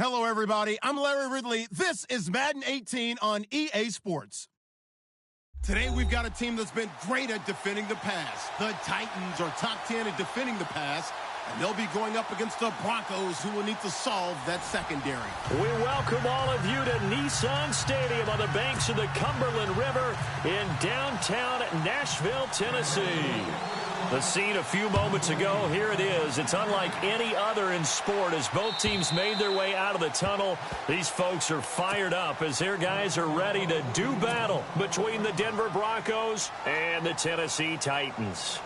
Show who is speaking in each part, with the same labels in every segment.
Speaker 1: Hello, everybody. I'm Larry Ridley. This is Madden 18 on EA Sports. Today, we've got a team that's been great at defending the pass. The Titans are top 10 at defending the pass, and they'll be going up against the Broncos, who will need to solve that secondary.
Speaker 2: We welcome all of you to Nissan Stadium on the banks of the Cumberland River in downtown Nashville, Tennessee. The scene a few moments ago, here it is. It's unlike any other in sport as both teams made their way out of the tunnel. These folks are fired up as their guys are ready to do battle between the Denver Broncos and the Tennessee Titans.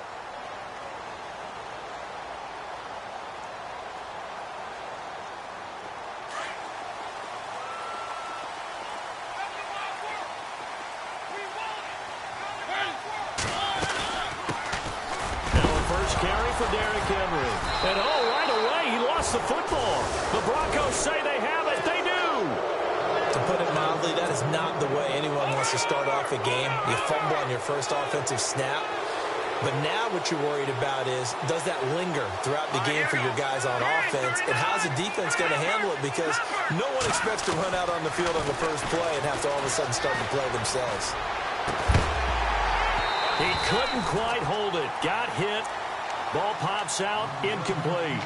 Speaker 2: And right away, he lost the football. The Broncos say they have it. They do.
Speaker 3: To put it mildly, that is not the way anyone wants to start off a game. You fumble on your first offensive snap. But now what you're worried about is, does that linger throughout the game for your guys on offense? And how's the defense going to handle it? Because no one expects to run out on the field on the first play and have to all of a sudden start to play themselves.
Speaker 2: He couldn't quite hold it. Got hit. Ball pops out, incomplete.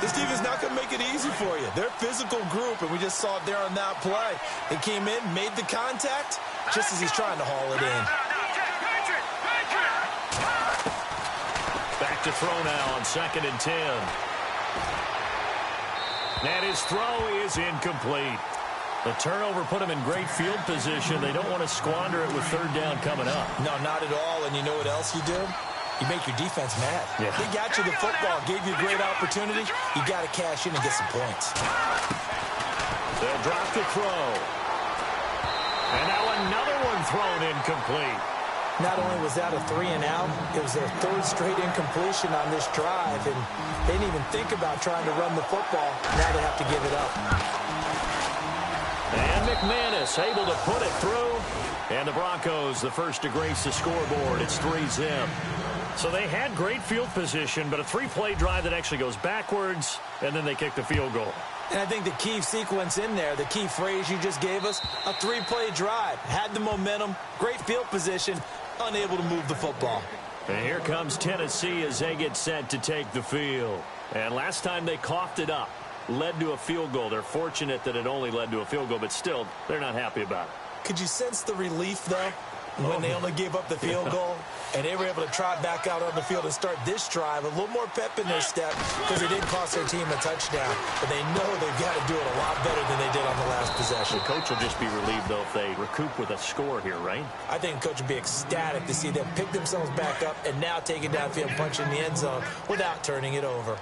Speaker 3: This team is not going to make it easy for you. They're a physical group, and we just saw it there on that play. They came in, made the contact, just as he's trying to haul it in.
Speaker 2: Back to throw now on 2nd and 10. And his throw is incomplete. The turnover put him in great field position. They don't want to squander it with 3rd down coming up.
Speaker 3: No, not at all. And you know what else you do? You make your defense mad.
Speaker 2: Yeah.
Speaker 3: They got you the football, gave you a great opportunity. You got to cash in and get some points.
Speaker 2: They'll drop the throw. And now another one thrown incomplete.
Speaker 3: Not only was that a 3-and-out, it was their 3rd straight incompletion on this drive, and they didn't even think about trying to run the football. Now they have to give it up.
Speaker 2: And McManus able to put it through. And the Broncos, the first to grace the scoreboard. It's 3-zip. So they had great field position, but a 3-play drive that actually goes backwards, and then they kick the field goal.
Speaker 3: And I think the key sequence in there, the key phrase you just gave us, a 3-play drive. Had the momentum, great field position, unable to move the football.
Speaker 2: And here comes Tennessee as they get set to take the field. And last time they coughed it up, led to a field goal. They're fortunate that it only led to a field goal, but still, they're not happy about it.
Speaker 3: Could you sense the relief, though, when they only gave up the field goal and they were able to trot back out on the field and start this drive? A little more pep in their step because it didn't cost their team a touchdown, but they know they've got to do it a lot better than they did on the last possession.
Speaker 2: The coach will just be relieved, though, if they recoup with a score here, right?
Speaker 3: I think the coach would be ecstatic to see them pick themselves back up and now take it downfield and punch in the end zone without turning it over.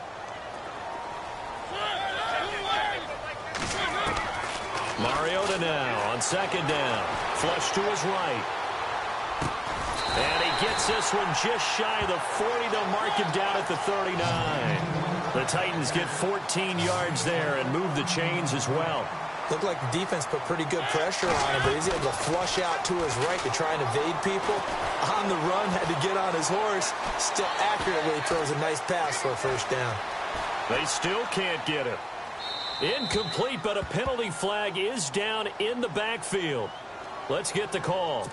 Speaker 2: Mariota now on 2nd down. Flush to his right. And he gets this one just shy of the 40. They'll mark him down at the 39. The Titans get 14 yards there and move the chains as well.
Speaker 3: Looked like the defense put pretty good pressure on him, but he's able to flush out to his right to try and evade people. On the run, had to get on his horse. Still accurately throws a nice pass for a 1st down.
Speaker 2: They still can't get it. Incomplete, but a penalty flag is down in the backfield. Let's get the call.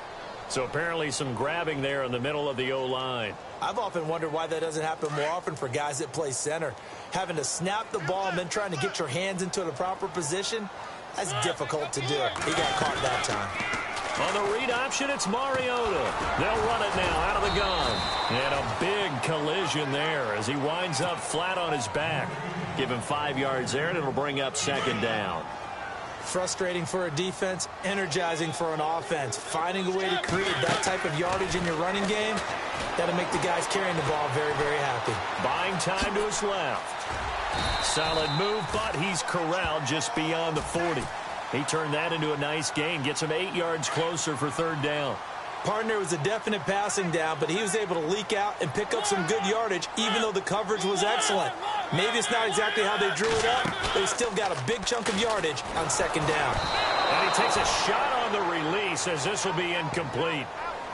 Speaker 2: So apparently some grabbing there in the middle of the O-line.
Speaker 3: I've often wondered why that doesn't happen more often for guys that play center. Having to snap the ball and then trying to get your hands into the proper position, that's difficult to do. He got caught that time.
Speaker 2: On the read option, it's Mariota. They'll run it now out of the gun. And a big collision there as he winds up flat on his back. Give him 5 yards there, and it'll bring up 2nd down.
Speaker 3: Frustrating for a defense, energizing for an offense. Finding a way to create that type of yardage in your running game, that'll make the guys carrying the ball very, very happy.
Speaker 2: Buying time to his left. Solid move, but he's corralled just beyond the 40. He turned that into a nice gain, gets him 8 yards closer for 3rd down.
Speaker 3: Partner was a definite passing down, but he was able to leak out and pick up some good yardage, even though the coverage was excellent. Maybe it's not exactly how they drew it up, but he still got a big chunk of yardage on 2nd down.
Speaker 2: And he takes a shot on the release as this will be incomplete.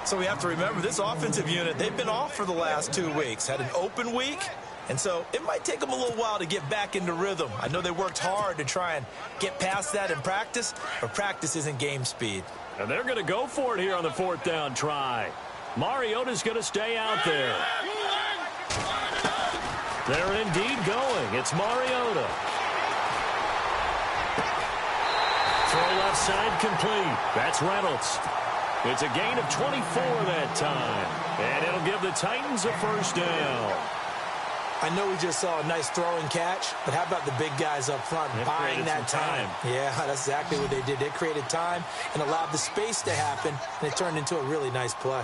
Speaker 3: So we have to remember this offensive unit, they've been off for the last 2 weeks. Had an open week, And so it might take them a little while to get back into rhythm. I know they worked hard to try and get past that in practice, but practice isn't game speed.
Speaker 2: And they're going to go for it here on the 4th down try. Mariota's going to stay out there. They're indeed going. It's Mariota. Throw left side complete. That's Reynolds. It's a gain of 24 that time. And it'll give the Titans a 1st down.
Speaker 3: I know we just saw a nice throw and catch, but how about the big guys up front buying that time? Yeah, that's exactly what they did. They created time and allowed the space to happen, and it turned into a really nice play.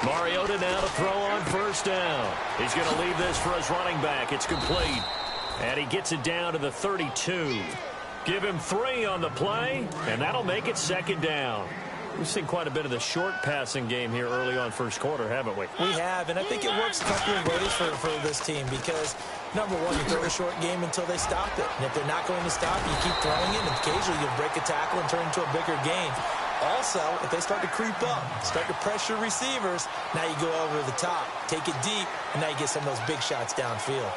Speaker 2: Mariota now to throw on 1st down. He's going to leave this for his running back. It's complete. And he gets it down to the 32. Give him 3 on the play, and that'll make it 2nd down. We've seen quite a bit of the short passing game here early on 1st quarter, haven't we?
Speaker 3: We have, and I think it works a couple of ways for this team because, number one, you throw a short game until they stop it. And if they're not going to stop, you keep throwing it, and occasionally you'll break a tackle and turn into a bigger gain. Also, if they start to creep up, start to pressure receivers, now you go over the top, take it deep, and now you get some of those big shots downfield.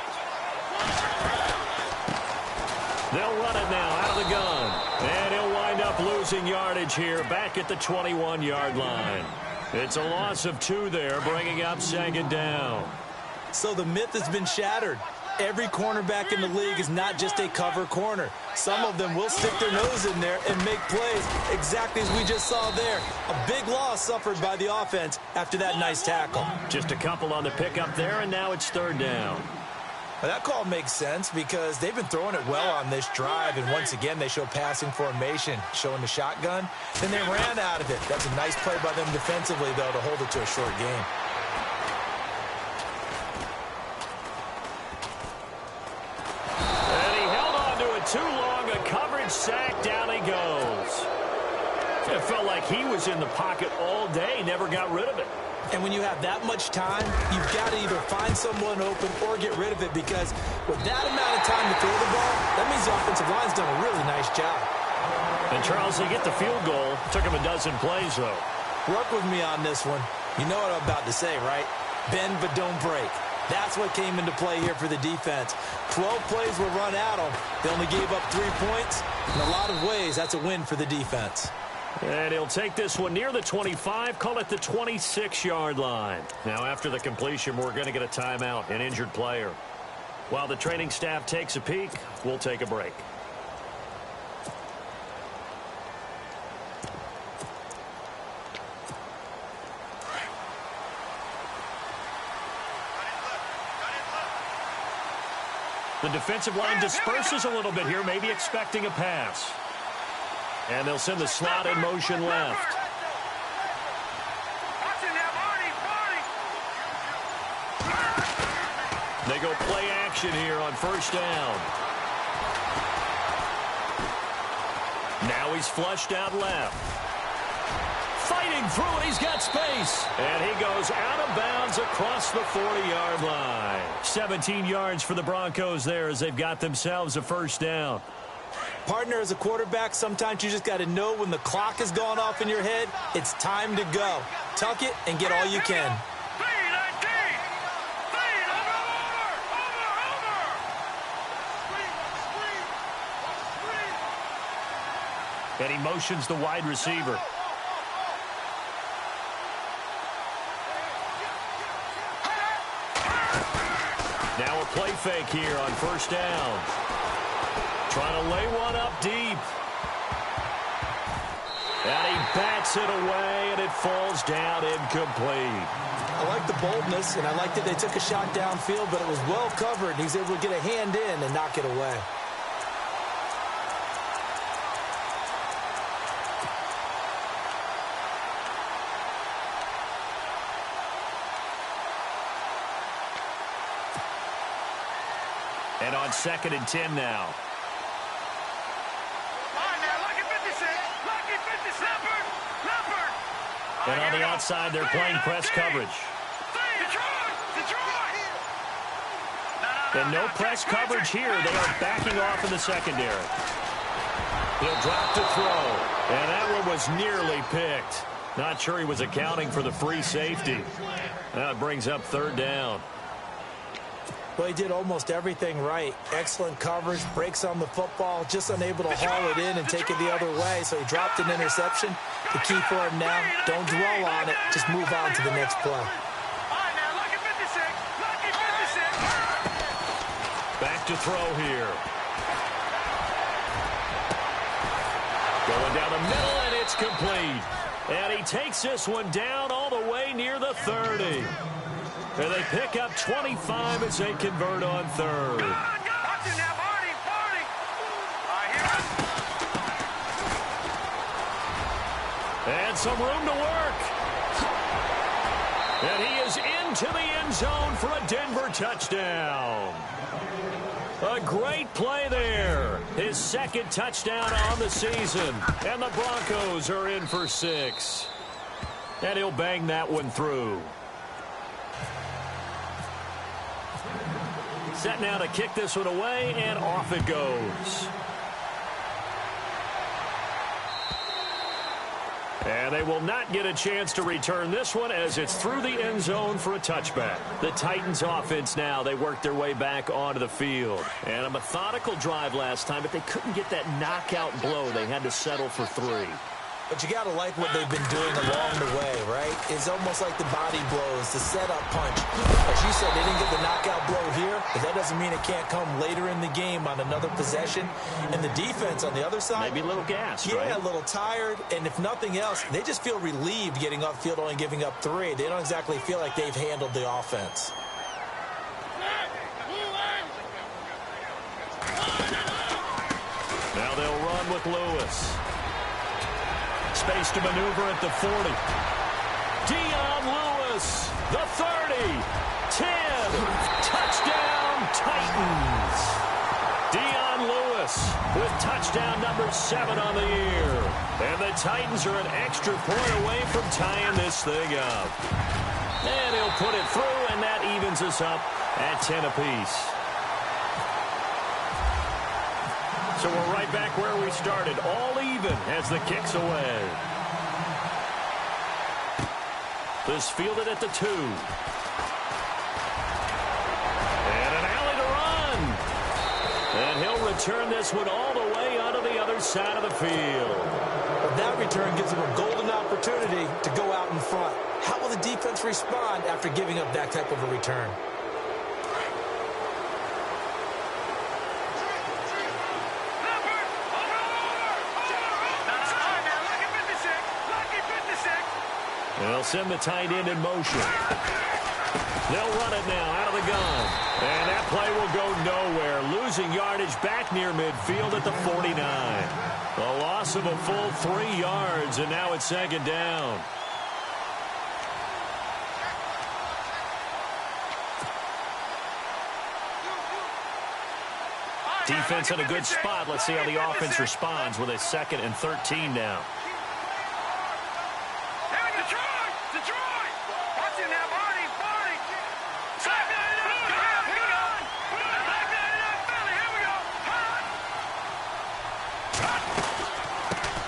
Speaker 2: They'll run it now out of the gun. And he'll wind up losing yardage here back at the 21-yard line. It's a loss of 2 there, bringing up 2nd down.
Speaker 3: So the myth has been shattered. Every cornerback in the league is not just a cover corner. Some of them will stick their nose in there and make plays exactly as we just saw there. A big loss suffered by the offense after that nice tackle.
Speaker 2: Just a couple on the pickup there, and now it's 3rd down.
Speaker 3: Well, that call makes sense because they've been throwing it well on this drive, and once again they show passing formation, showing the shotgun. Then they ran out of it. That's a nice play by them defensively, though, to hold it to a short game.
Speaker 2: And he held on to it too long. A coverage sack. Down he goes. It felt like he was in the pocket all day, never got rid of it.
Speaker 3: And when you have that much time, you've got to either find someone open or get rid of it because with that amount of time to throw the ball, that means the offensive line's done a really nice job.
Speaker 2: And, Charles, they get the field goal. Took him a dozen plays, though.
Speaker 3: Work with me on this one. You know what I'm about to say, right? Bend but don't break. That's what came into play here for the defense. 12 plays were run at them. They only gave up 3 points. In a lot of ways, that's a win for the defense.
Speaker 2: And he'll take this one near the 25, call it the 26-yard line. Now, after the completion, we're going to get a timeout, an injured player. While the training staff takes a peek, we'll take a break. The defensive line disperses a little bit here, maybe expecting a pass. And they'll send the slot in motion left. They go play action here on 1st down. Now he's flushed out left. Fighting through it, he's got space. And he goes out of bounds across the 40-yard line. 17 yards for the Broncos there as they've got themselves a 1st down.
Speaker 3: Partner, as a quarterback, sometimes you just got to know when the clock has gone off in your head, it's time to go. Tuck it and get all you can.
Speaker 2: And he motions the wide receiver. Now a play fake here on 1st down. Trying to lay one up deep. And he bats it away, and it falls down incomplete.
Speaker 3: I like the boldness, and I like that they took a shot downfield, but it was well covered. He's able to get a hand in and knock it away.
Speaker 2: And on 2nd and 10 now. And on the outside, they're playing press coverage. And no press coverage here. They are backing off in the secondary. He'll drop to throw. And that one was nearly picked. Not sure he was accounting for the free safety. That brings up third down.
Speaker 3: Well, he did almost everything right. Excellent coverage, breaks on the football, just unable to haul it in and take it the other way. So he dropped an interception. The key for him now, don't dwell on it. Just move on to the next play.
Speaker 2: Back to throw here. Going down the middle, and it's complete. And he takes this one down all the way near the 30. And they pick up 25 as they convert on third. And some room to work. And he is into the end zone for a Denver touchdown. A great play there. His second touchdown on the season. And the Broncos are in for 6. And he'll bang that one through. Set now to kick this one away, and off it goes. And they will not get a chance to return this one as it's through the end zone for a touchback. The Titans offense now, they worked their way back onto the field. And a methodical drive last time, but they couldn't get that knockout blow. They had to settle for 3.
Speaker 3: But you got to like what they've been doing along the way, right? It's almost like the body blows, the setup punch. As you said, they didn't get the knockout blow here, but that doesn't mean it can't come later in the game on another possession. And the defense on the other side,
Speaker 2: maybe a little gassed,
Speaker 3: yeah,
Speaker 2: right?
Speaker 3: A little tired. And if nothing else, they just feel relieved getting upfield, only giving up 3. They don't exactly feel like they've handled the offense.
Speaker 2: Now they'll run with Lewis. Space to maneuver at the 40. Dion Lewis, the 30, 10, touchdown Titans. Dion Lewis with touchdown number 7 on the year. And the Titans are an extra point away from tying this thing up. And he'll put it through, and that evens us up at 10 apiece. So we're right back where we started, all even as the kick's away. This fielded at the 2. And an alley to run. And he'll return this one all the way onto the other side of the field.
Speaker 3: Well, that return gives him a golden opportunity to go out in front. How will the defense respond after giving up that type of a return?
Speaker 2: They'll send the tight end in motion. They'll run it now out of the gun. And that play will go nowhere. Losing yardage back near midfield at the 49. A loss of a full 3 yards, and now it's second down. Defense in a good spot. Let's see how the offense responds with a 2nd and 13 now.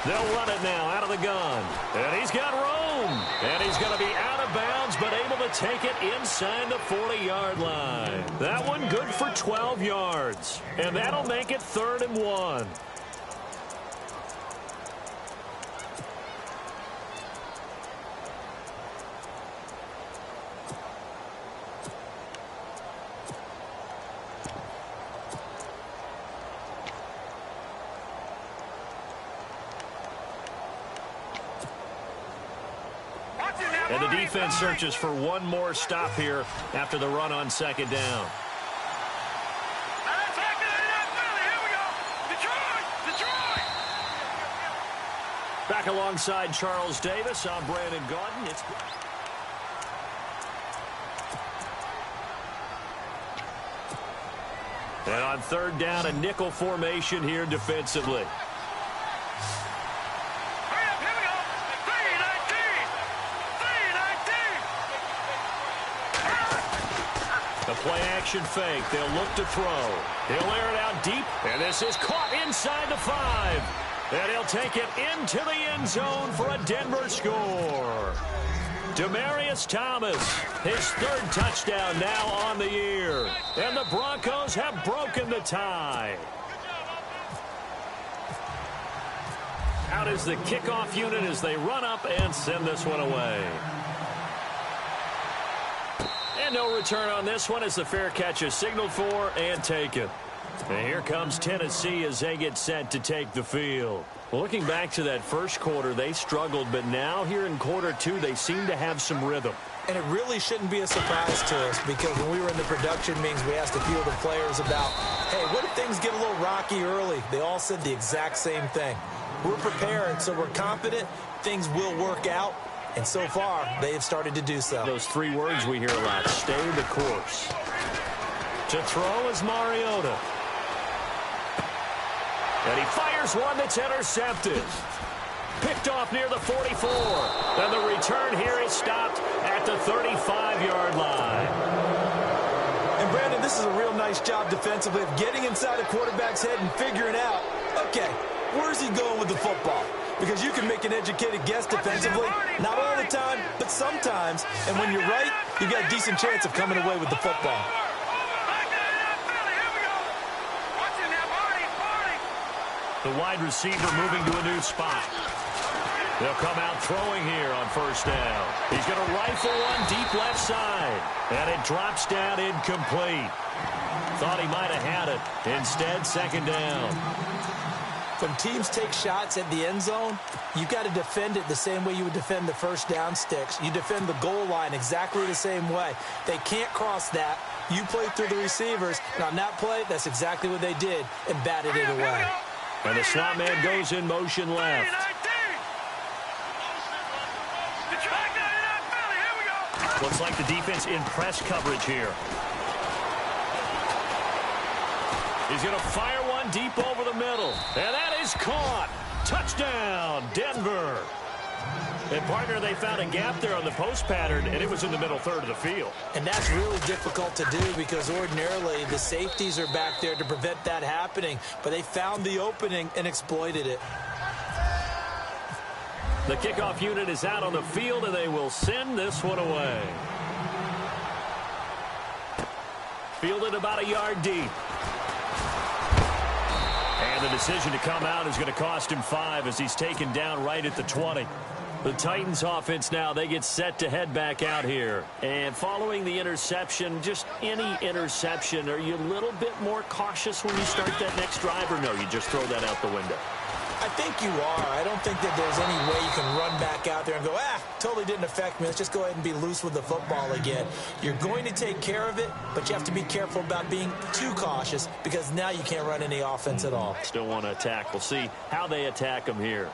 Speaker 2: They'll run it now out of the gun. And he's got room. And he's going to be out of bounds, but able to take it inside the 40-yard line. That one good for 12 yards. And that'll make it 3rd and 1. And the defense searches for one more stop here after the run on 2nd down. Back alongside Charles Davis, I'm Brandon Gaudin. And on 3rd down, a nickel formation here defensively. The play-action fake. They'll look to throw. He'll air it out deep, and this is caught inside the 5. And he'll take it into the end zone for a Denver score. Demaryius Thomas, his third touchdown now on the year. And the Broncos have broken the tie. Out is the kickoff unit as they run up and send this one away. And no return on this one as the fair catch is signaled for and taken. And here comes Tennessee as they get set to take the field. Well, looking back to that first quarter, they struggled, but now here in quarter two, they seem to have some rhythm.
Speaker 3: And it really shouldn't be a surprise to us because when we were in the production meetings, we asked a few of the players about, hey, what if things get a little rocky early? They all said the exact same thing. We're prepared, so we're confident things will work out. And so far, they have started to do so.
Speaker 2: Those three words we hear a lot, stay the course. To throw is Mariota. And he fires one that's intercepted. Picked off near the 44. And the return here is stopped at the 35-yard line.
Speaker 3: And, Brandon, this is a real nice job defensively of getting inside a quarterback's head and figuring out, okay, where's he going with the football? Because you can make an educated guess defensively, not all the time, but sometimes. And when you're right, you've got a decent chance of coming away with the football.
Speaker 2: The wide receiver moving to a new spot. They'll come out throwing here on first down. He's going to rifle one deep left side. And it drops down incomplete. Thought he might have had it. Instead, second down.
Speaker 3: When teams take shots at the end zone, you've got to defend it the same way you would defend the first down sticks. You defend the goal line exactly the same way. They can't cross that. You play through the receivers. And on that play, that's exactly what they did and batted it away.
Speaker 2: And the slot man goes in motion left. Looks like the defense in press coverage here. He's going to fire one deep over the middle. And that is caught. Touchdown, Denver. And, partner, they found a gap there on the post pattern, and it was in the middle third of the field.
Speaker 3: And that's really difficult to do because ordinarily the safeties are back there to prevent that happening. But they found the opening and exploited it.
Speaker 2: The kickoff unit is out on the field, and they will send this one away. Fielded about a yard deep. And the decision to come out is going to cost him 5 as he's taken down right at the 20. The Titans offense now, they get set to head back out here. And following the interception, just any interception, are you a little bit more cautious when you start that next drive, or no, you just throw that out the window?
Speaker 3: I think you are. I don't think that there's any way you can run back out there and go, totally didn't affect me. Let's just go ahead and be loose with the football again. You're going to take care of it, but you have to be careful about being too cautious because now you can't run any offense at all.
Speaker 2: Still want to attack. We'll see how they attack them here.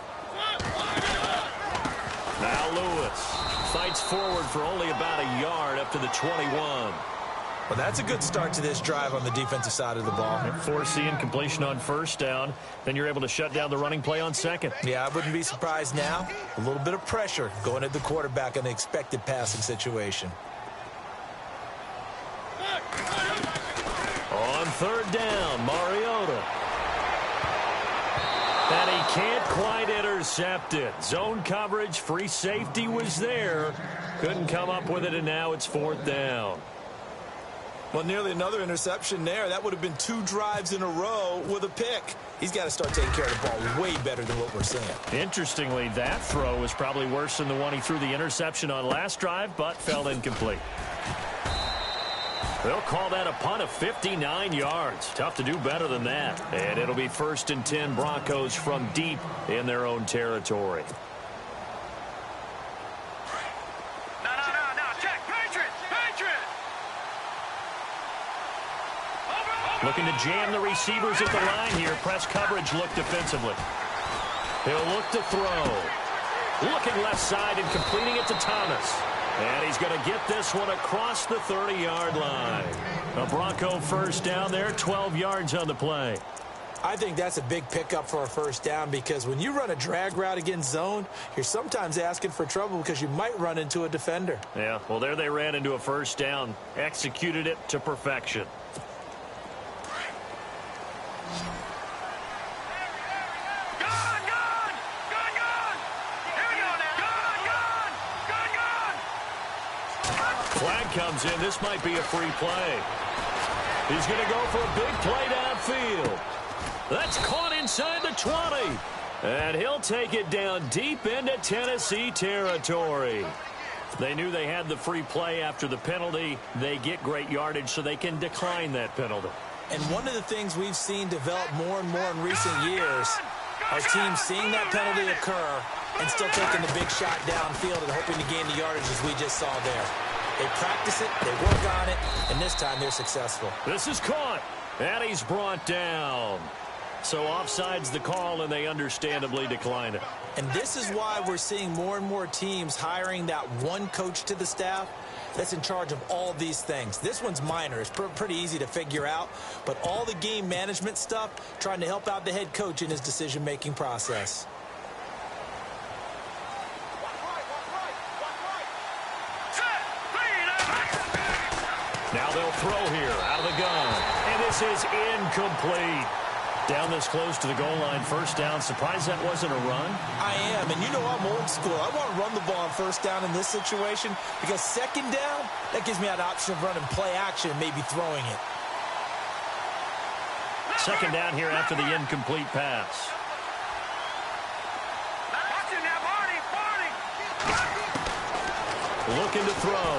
Speaker 2: Now Lewis fights forward for only about a yard up to the 21.
Speaker 3: Well, that's a good start to this drive on the defensive side of the ball.
Speaker 2: Forcing completion on first down. Then you're able to shut down the running play on second.
Speaker 3: Yeah, I wouldn't be surprised now. A little bit of pressure going at the quarterback in the expected passing situation.
Speaker 2: On third down, Mariota. And he can't quite intercept it. Zone coverage, free safety was there. Couldn't come up with it, and now it's fourth down.
Speaker 3: Well, nearly another interception there. That would have been 2 drives in a row with a pick. He's got to start taking care of the ball way better than what we're seeing.
Speaker 2: Interestingly, that throw was probably worse than the one he threw the interception on last drive, but fell incomplete. They'll call that a punt of 59 yards. Tough to do better than that. And it'll be 1st and 10 Broncos from deep in their own territory. Looking to jam the receivers at the line here. Press coverage look defensively. He'll look to throw. Looking left side and completing it to Thomas. And he's going to get this one across the 30-yard line. A Bronco first down there, 12 yards on the play.
Speaker 3: I think that's a big pickup for a first down because when you run a drag route against zone, you're sometimes asking for trouble because you might run into a defender.
Speaker 2: Yeah, well, there they ran into a first down. Executed it to perfection. comes in. This might be a free play. He's going to go for a big play downfield. That's caught inside the 20. And he'll take it down deep into Tennessee territory. They knew they had the free play after the penalty. They get great yardage so they can decline that penalty.
Speaker 3: And one of the things we've seen develop more and more in recent years are teams seeing that penalty occur and still taking the big shot downfield and hoping to gain the yardage as we just saw there. They practice it, they work on it, and this time they're successful.
Speaker 2: This is caught, and he's brought down. So offside's the call, and they understandably decline it.
Speaker 3: And this is why we're seeing more and more teams hiring that one coach to the staff that's in charge of all these things. This one's minor. It's pretty easy to figure out. But all the game management stuff, trying to help out the head coach in his decision-making process.
Speaker 2: Now they'll throw here out of the gun. And this is incomplete. Down this close to the goal line, first down. Surprised that wasn't a run?
Speaker 3: I am, and you know I'm old school. I want to run the ball on first down in this situation because second down, that gives me that option of running play action and maybe throwing it.
Speaker 2: Second down here after the incomplete pass. Looking to throw.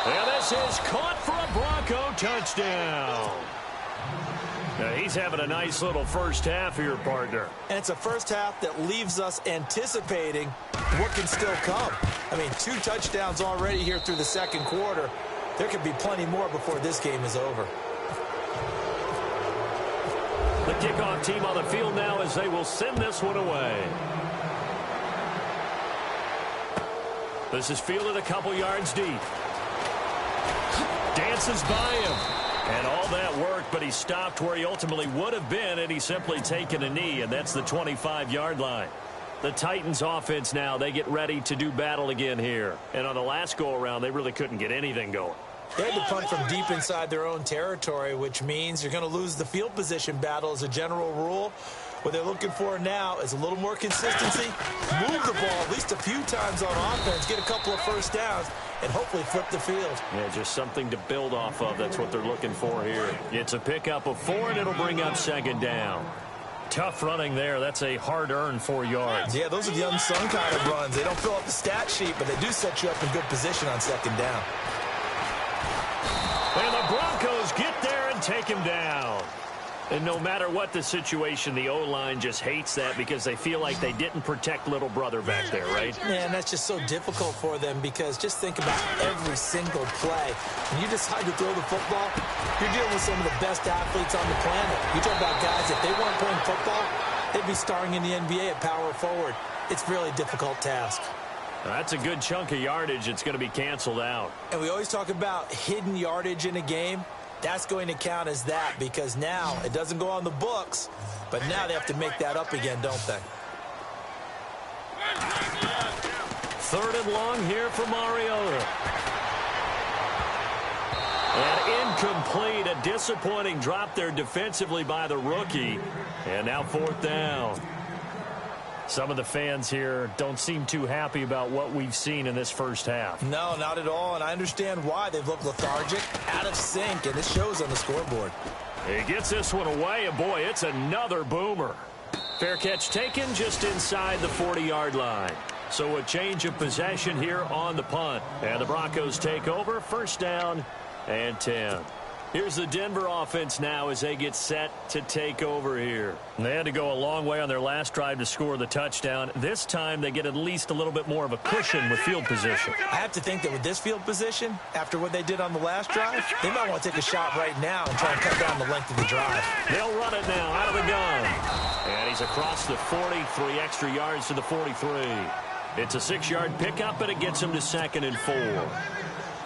Speaker 2: And this is caught for a Bronco touchdown. Now he's having a nice little first half here, partner.
Speaker 3: And it's a first half that leaves us anticipating what can still come. I mean, 2 touchdowns already here through the second quarter. There could be plenty more before this game is over.
Speaker 2: The kickoff team on the field now as they will send this one away. This is fielded a couple yards deep. Dances by him. And all that worked, but he stopped where he ultimately would have been, and he's simply taken a knee, and that's the 25-yard line. The Titans offense now, they get ready to do battle again here. And on the last go-around, they really couldn't get anything going.
Speaker 3: They had to punt from deep inside their own territory, which means you're going to lose the field position battle as a general rule. What they're looking for now is a little more consistency, move the ball at least a few times on offense, get a couple of first downs, and hopefully flip the field.
Speaker 2: Yeah, just something to build off of. That's what they're looking for here. It's a pickup of 4, and it'll bring up second down. Tough running there. That's a hard-earned 4 yards.
Speaker 3: Yeah, those are the unsung kind of runs. They don't fill up the stat sheet, but they do set you up in good position on second down.
Speaker 2: And the Broncos get there and take him down. And no matter what the situation, the O-line just hates that because they feel like they didn't protect little brother back there, right?
Speaker 3: Man, that's just so difficult for them because just think about every single play. When you decide to throw the football, you're dealing with some of the best athletes on the planet. You talk about guys, if they weren't playing football, they'd be starring in the NBA at power forward. It's a really difficult task.
Speaker 2: That's a good chunk of yardage. It's going to be canceled out.
Speaker 3: And we always talk about hidden yardage in a game. That's going to count as that because now it doesn't go on the books, but now they have to make that up again, don't they?
Speaker 2: 3rd and long here for Mariota. And incomplete, a disappointing drop there defensively by the rookie. And now 4th down. Some of the fans here don't seem too happy about what we've seen in this first half.
Speaker 3: No, not at all, and I understand why. They've looked lethargic, out of sync, and it shows on the scoreboard.
Speaker 2: He gets this one away, and boy, it's another boomer. Fair catch taken just inside the 40-yard line. So a change of possession here on the punt. And the Broncos take over, 1st down and 10. Here's the Denver offense now as they get set to take over here. They had to go a long way on their last drive to score the touchdown. This time they get at least a little bit more of a cushion with field position.
Speaker 3: I have to think that with this field position, after what they did on the last drive, they might want to take a shot right now and try and cut down the length of the drive.
Speaker 2: They'll run it now out of the gun. And he's across the 40, 3 extra yards to the 43. It's a 6-yard pickup, and it gets him to 2nd and 4.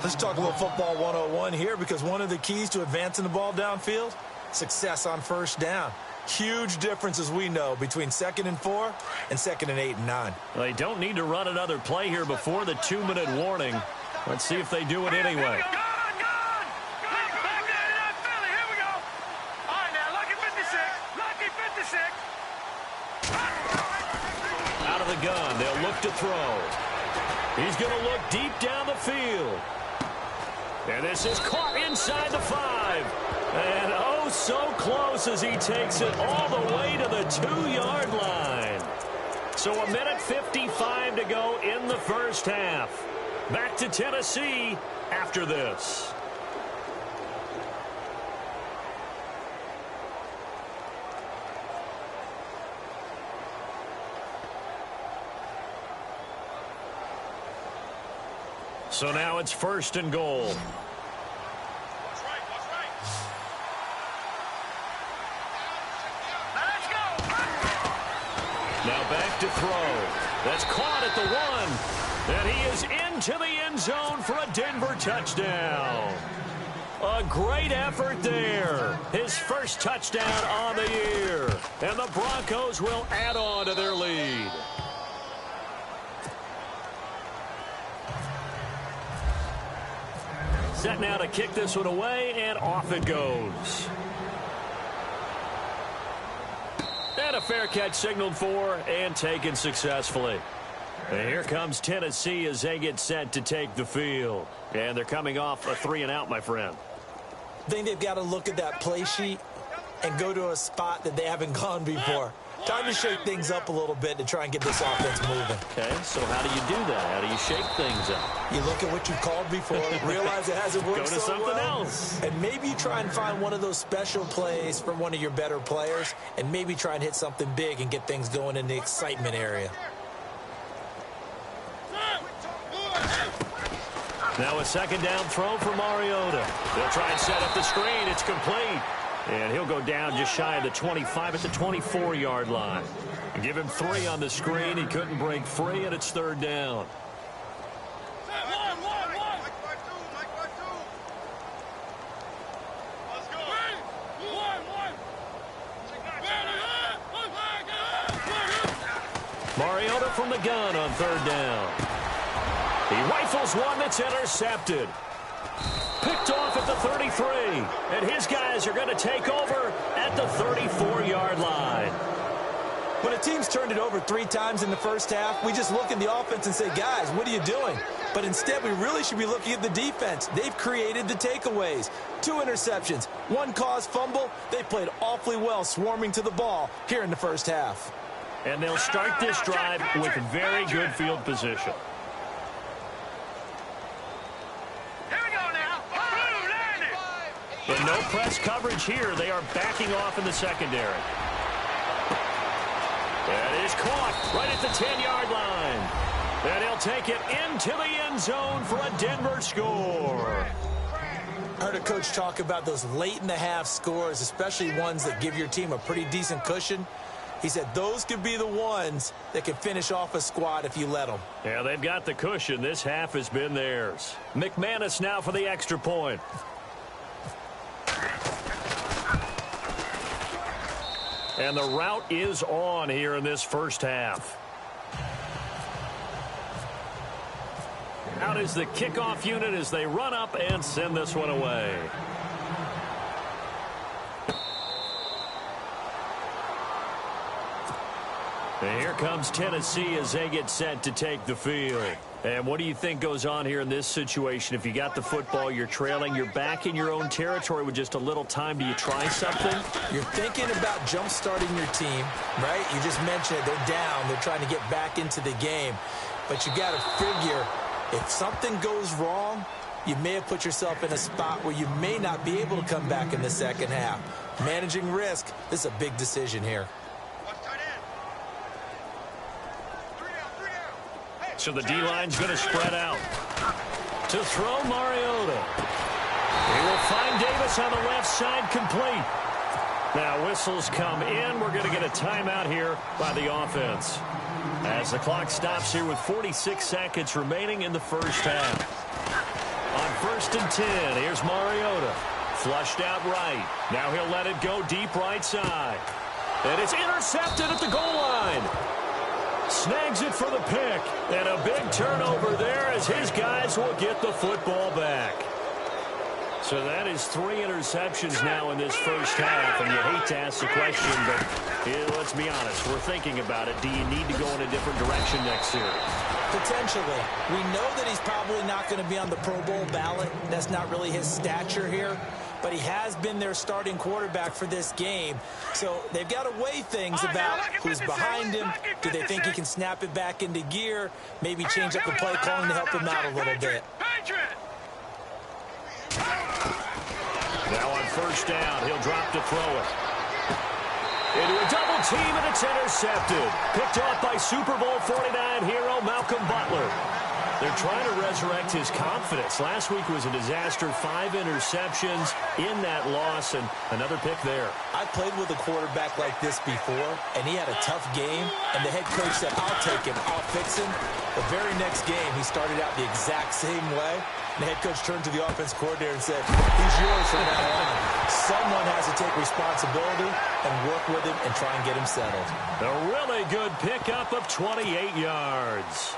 Speaker 3: Let's talk a little football 101 here because one of the keys to advancing the ball downfield, success on first down. Huge difference, as we know, between 2nd and 4 and 2nd and 8 and 9.
Speaker 2: They don't need to run another play here before the 2-minute warning. Let's see if they do it anyway. Out of the gun, they'll look to throw. He's going to look deep down the field. And this is caught inside the 5. And oh, so close as he takes it all the way to the 2-yard line. So 1:55 to go in the first half. Back to Tennessee after this. So now it's 1st and goal. Now back to throw. That's caught at the 1. And he is into the end zone for a Denver touchdown. A great effort there. His first touchdown on the year. And the Broncos will add on to their lead. Set now to kick this one away, and off it goes. And a fair catch signaled for and taken successfully. And here comes Tennessee as they get set to take the field. And they're coming off a 3-and-out, my friend.
Speaker 3: I think they've got to look at that play sheet and go to a spot that they haven't gone before. Time to shake things up a little bit to try and get this offense moving.
Speaker 2: Okay, so how do you do that? How do you shake things up?
Speaker 3: You look at what you've called before, realize it hasn't worked
Speaker 2: Go to
Speaker 3: so
Speaker 2: something
Speaker 3: well,
Speaker 2: else.
Speaker 3: and maybe you try and find one of those special plays from one of your better players, and maybe try and hit something big and get things going in the excitement area.
Speaker 2: Now a 2nd down throw for Mariota. They'll try and set up the screen. It's complete. And he'll go down just shy of the 25 at the 24-yard line. Give him 3 on the screen. He couldn't break free, and it's 3rd down. Mariota from the gun on 3rd down. He rifles one that's intercepted. Picked off at the 33. And his guys are going to take over at the 34-yard line.
Speaker 3: When a team's turned it over 3 times in the first half, we just look at the offense and say, guys, what are you doing? But instead, we really should be looking at the defense. They've created the takeaways. 2 interceptions, 1 caused fumble. They played awfully well swarming to the ball here in the first half.
Speaker 2: And they'll start this drive with very good field position. And no press coverage here. They are backing off in the secondary. That is caught right at the 10-yard line. And he'll take it into the end zone for a Denver score.
Speaker 3: I heard a coach talk about those late-in-the-half scores, especially ones that give your team a pretty decent cushion. He said those could be the ones that can finish off a squad if you let them.
Speaker 2: Yeah, they've got the cushion. This half has been theirs. McManus now for the extra point. And the route is on here in this first half. Out is the kickoff unit as they run up and send this one away. And here comes Tennessee as they get set to take the field. And what do you think goes on here in this situation? If you got the football, you're trailing, you're back in your own territory with just a little time. Do you try something?
Speaker 3: You're thinking about jump-starting your team, right? You just mentioned it. They're down. They're trying to get back into the game. But you got to figure if something goes wrong, you may have put yourself in a spot where you may not be able to come back in the second half. Managing risk, this is a big decision here.
Speaker 2: So the D-line's going to spread out. To throw Mariota. He will find Davis on the left side complete. Now whistles come in. We're going to get a timeout here by the offense. As the clock stops here with 46 seconds remaining in the first half. On 1st and 10, here's Mariota. Flushed out right. Now he'll let it go deep right side. And it's intercepted at the goal line. Snags it for the pick. And a big turnover there as his guys will get the football back. So that is 3 interceptions now in this first half, and you hate to ask the question, but let's be honest, we're thinking about it. Do you need to go in a different direction next year?
Speaker 3: Potentially. We know that he's probably not going to be on the Pro Bowl ballot. That's not really his stature here, but he has been their starting quarterback for this game. So they've got to weigh things about who's behind him. Do they think he can snap it back into gear? Maybe change up the play calling to help him out a little bit.
Speaker 2: Now on first down, he'll drop to throw it. Into a double team, and it's intercepted. Picked off by Super Bowl 49 hero Malcolm Butler. They're trying to resurrect his confidence. Last week was a disaster. 5 interceptions in that loss, and another pick there.
Speaker 3: I played with a quarterback like this before, and he had a tough game, and the head coach said, I'll take him, I'll fix him. The very next game, he started out the exact same way. And the head coach turned to the offense coordinator and said, he's yours from now on. Someone has to take responsibility and work with him and try and get him settled.
Speaker 2: A really good pickup of 28 yards.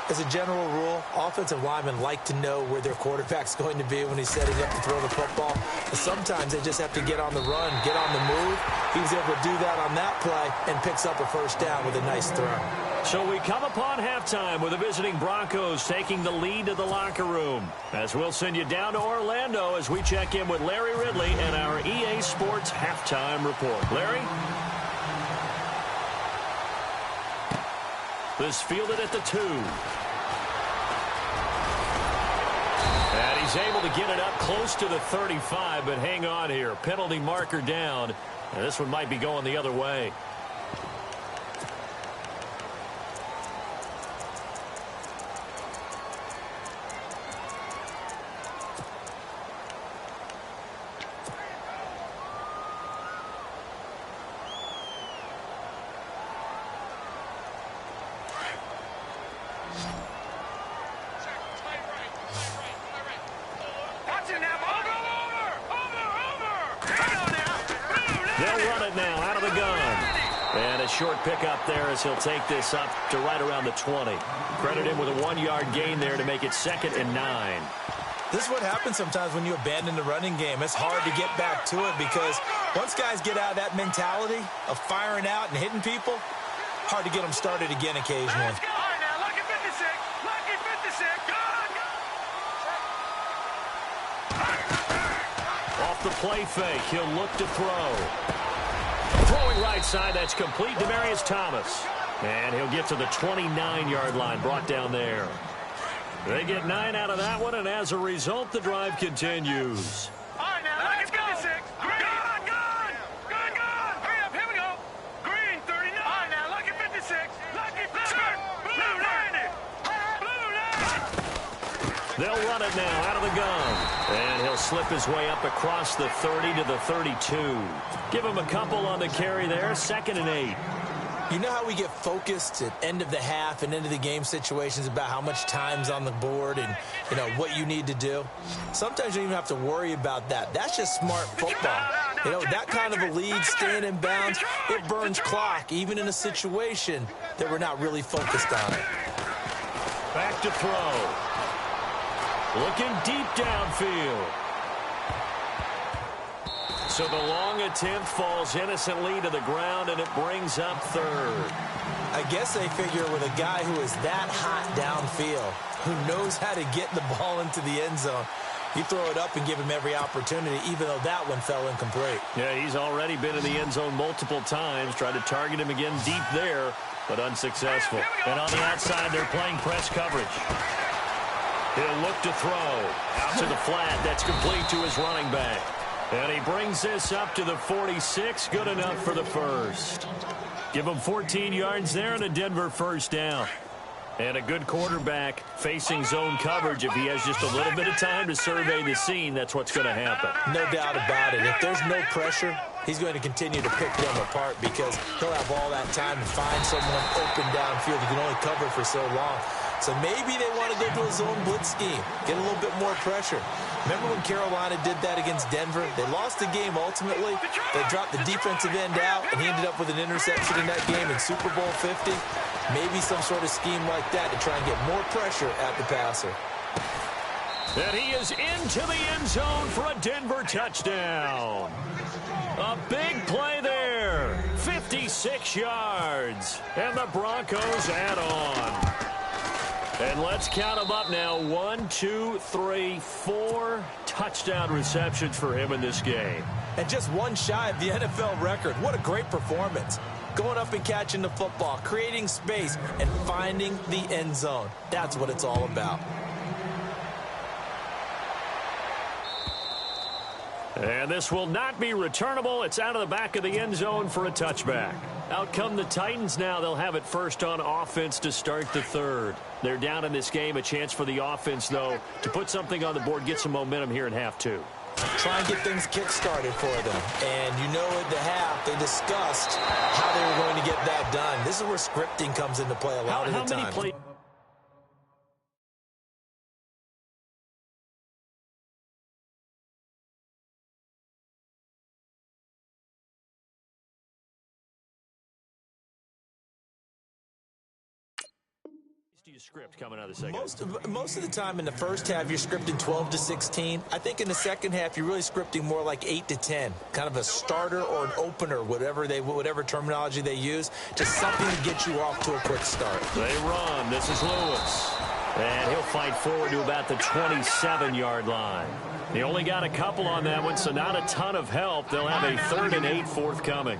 Speaker 3: As a general rule, offensive linemen like to know where their quarterback's going to be when he's setting up to throw the football. But sometimes they just have to get on the run, get on the move. He was able to do that on that play and picks up a first down with a nice throw.
Speaker 2: So we come upon halftime with the visiting Broncos taking the lead to the locker room. As we'll send you down to Orlando as we check in with Larry Ridley and our EA Sports halftime report. Larry? This fielded at the 2. And he's able to get it up close to the 35, but hang on here. Penalty marker down. And this one might be going the other way. They'll run it now out of the gun. And a short pickup there as he'll take this up to right around the 20. Credit him with a 1-yard gain there to make it 2nd and 9.
Speaker 3: This is what happens sometimes when you abandon the running game. It's hard to get back to it because once guys get out of that mentality of firing out and hitting people, hard to get them started again occasionally.
Speaker 2: Off the play fake, he'll look to throw. Throwing right side, that's complete. Demaryius Thomas. And he'll get to the 29-yard line, brought down there. They get 9 out of that one, and as a result, the drive continues.
Speaker 4: All right, now, let's go. Green. Good. Hurry up, here we go. Green, 39. All right, now, lucky 56. Lucky 56. Blue 90. Blue 90.
Speaker 2: They'll run it now out of the gun. And he'll slip his way up across the 30 to the 32. Give him a couple on the carry there, 2nd and 8.
Speaker 3: You know how we get focused at end of the half and into the game situations about how much time's on the board and, you know, what you need to do? Sometimes you don't even have to worry about that. That's just smart football. You know, that kind of a lead, staying in bounds, it burns clock, even in a situation that we're not really focused on it.
Speaker 2: Back to throw. Looking deep downfield. So the long attempt falls innocently to the ground, and it brings up 3rd.
Speaker 3: I guess they figure with a guy who is that hot downfield, who knows how to get the ball into the end zone, you throw it up and give him every opportunity, even though that one fell incomplete.
Speaker 2: Yeah, he's already been in the end zone multiple times. Tried to target him again deep there, but unsuccessful. And on the outside, they're playing press coverage. He'll look to throw. Out to the flat. That's complete to his running back. And he brings this up to the 46. Good enough for the first. Give him 14 yards there and a Denver first down. And a good quarterback facing zone coverage. If he has just a little bit of time to survey the scene, that's what's going to happen.
Speaker 3: No doubt about it. If there's no pressure, he's going to continue to pick them apart because he'll have all that time to find someone open downfield. He can only cover for so long. So maybe they want to go to a zone blitz scheme, get a little bit more pressure. Remember when Carolina did that against Denver? They lost the game ultimately. They dropped the defensive end out, and he ended up with an interception in that game in Super Bowl 50. Maybe some sort of scheme like that to try and get more pressure at the passer.
Speaker 2: And he is into the end zone for a Denver touchdown. A big play there. 56 yards. And the Broncos add on. And let's count them up now. 1, 2, 3, 4 touchdown receptions for him in this game.
Speaker 3: And just one shy of the NFL record. What a great performance. Going up and catching the football, creating space, and finding the end zone. That's what it's all about.
Speaker 2: And this will not be returnable. It's out of the back of the end zone for a touchback. Out come the Titans now. They'll have it first on offense to start the third. They're down in this game. A chance for the offense, though, to put something on the board, get some momentum here in half two.
Speaker 3: Try and get things kick-started for them. And you know at the half, they discussed how they were going to get that done. This is where scripting comes into play a lot of the time.
Speaker 2: Script coming out of the second.
Speaker 3: Most of the time in the first half, you're scripting 12 to 16. I think in the second half, you're really scripting more like 8 to 10. Kind of a starter or an opener, whatever terminology they use, just something to get you off to a quick start.
Speaker 2: They run. This is Lewis. And he'll fight forward to about the 27-yard line. He only got a couple on that one, so not a ton of help. They'll have a 3rd and 8 forthcoming.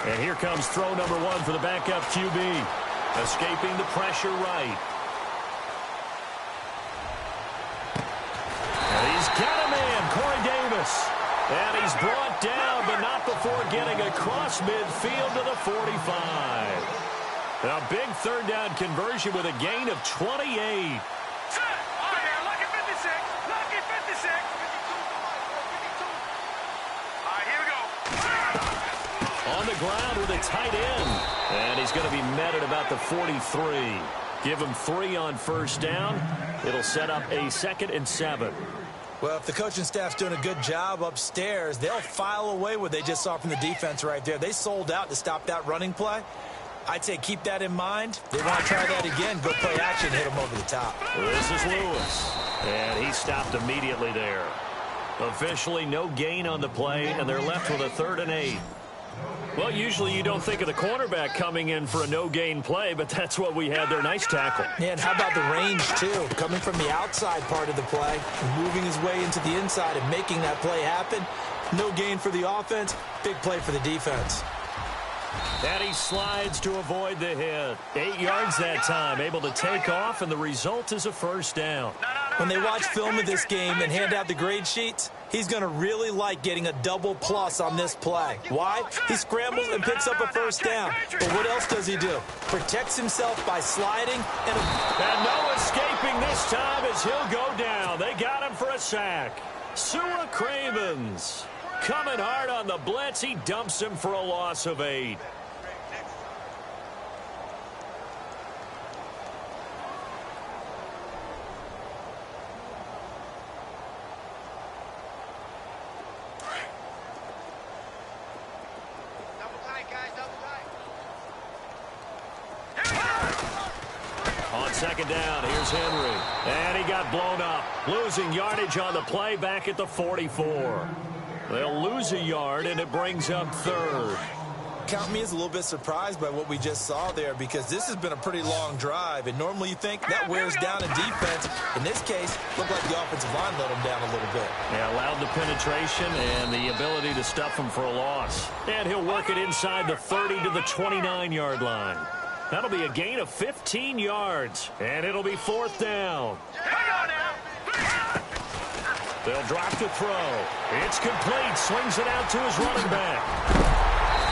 Speaker 2: And here comes throw number 1 for the backup QB. Escaping the pressure right. And he's got a man, Corey Davis. And he's brought down, but not before getting across midfield to the 45. A big 3rd down conversion with a gain of 28.
Speaker 4: Lucky 56. Lucky 56. All right, here we go.
Speaker 2: On the ground with a tight end. And he's going to be met at about the 43. Give him 3 on first down. It'll set up a 2nd and 7.
Speaker 3: Well, if the coaching staff's doing a good job upstairs, they'll file away what they just saw from the defense right there. They sold out to stop that running play. I'd say keep that in mind. They want to try that again. Go play action, hit them over the top.
Speaker 2: This is Lewis. And he stopped immediately there. Officially no gain on the play, and they're left with a 3rd and 8. Well, usually you don't think of the cornerback coming in for a no-gain play, but that's what we had there. Nice tackle.
Speaker 3: And how about the range, too? Coming from the outside part of the play, moving his way into the inside and making that play happen. No gain for the offense, big play for the defense.
Speaker 2: And he slides to avoid the hit. 8 yards that time, able to take off, and the result is a first down.
Speaker 3: When they watch film of this game and hand out the grade sheets, he's going to really like getting a double plus on this play. Why? He scrambles and picks up a first down. But what else does he do? Protects himself by sliding.
Speaker 2: And no escaping this time as he'll go down. They got him for a sack. Sua Cravens coming hard on the blitz. He dumps him for a loss of 8. On second down, here's Henry. And he got blown up. Losing yardage on the play back at the 44. They'll lose a yard, and it brings up 3rd.
Speaker 3: Count me as a little bit surprised by what we just saw there, because this has been a pretty long drive, and normally you think that wears down a defense. In this case, looked like the offensive line let them down a little bit.
Speaker 2: Yeah, allowed the penetration and the ability to stuff him for a loss. And he'll work it inside the 30 to the 29-yard line. That'll be a gain of 15 yards, and it'll be 4th down. They'll drop to throw. It's complete. Swings it out to his running back.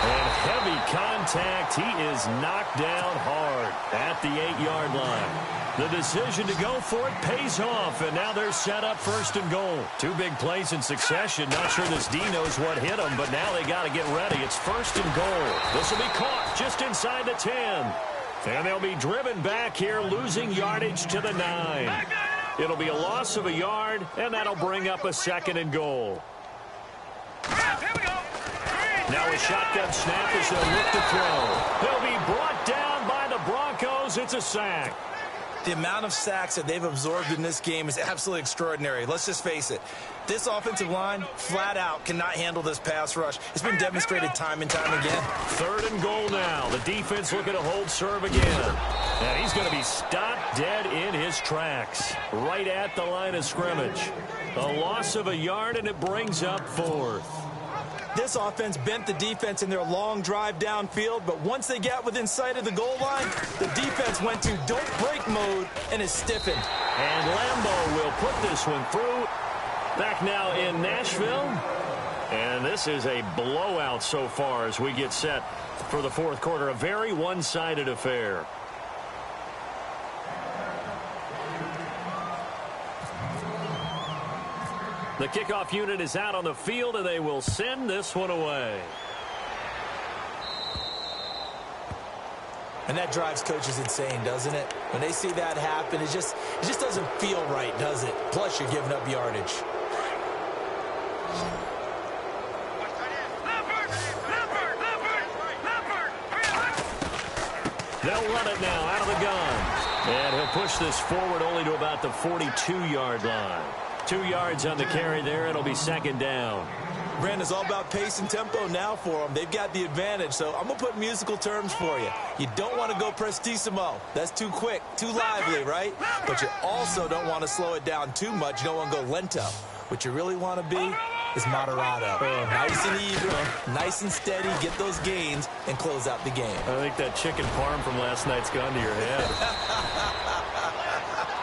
Speaker 2: And heavy contact. He is knocked down hard at the 8-yard line. The decision to go for it pays off, and now they're set up 1st and goal. 2 big plays in succession. Not sure this D knows what hit them, but now they got to get ready. It's 1st and goal. This will be caught just inside the 10. And they'll be driven back here, losing yardage to the 9. It'll be a loss of a yard, and that'll bring up a 2nd and goal. Now a shotgun snap as they'll look to throw. He'll be brought down by the Broncos. It's a sack.
Speaker 3: The amount of sacks that they've absorbed in this game is absolutely extraordinary. Let's just face it. This offensive line, flat out, cannot handle this pass rush. It's been demonstrated time and time again. 3rd and goal now. The defense looking to hold serve again. And he's going to be stopped dead in his tracks. Right at the line of scrimmage. A loss of a yard, and it brings up 4th. This offense bent the defense in their long drive downfield, but once they got within sight of the goal line, the defense went to don't break mode and is stiffened.
Speaker 2: And Lambeau will put this one through. Back now in Nashville. And this is a blowout so far as we get set for the 4th quarter. A very one-sided affair. The kickoff unit is out on the field, and they will send this one away.
Speaker 3: And that drives coaches insane, doesn't it? When they see that happen, it just doesn't feel right, does it? Plus, you're giving up yardage.
Speaker 2: They'll run it now out of the gun. And he'll push this forward only to about the 42-yard line. 2 yards on the carry there. It'll be 2nd down.
Speaker 3: Brandon, it's all about pace and tempo now for them. They've got the advantage, so I'm going to put musical terms for you. You don't want to go prestissimo. That's too quick, too lively, right? But you also don't want to slow it down too much. You don't want to go lento. What you really want to be is moderato. Nice and even, nice and steady, get those gains, and close out the game.
Speaker 2: I think that chicken parm from last night's gone to your head.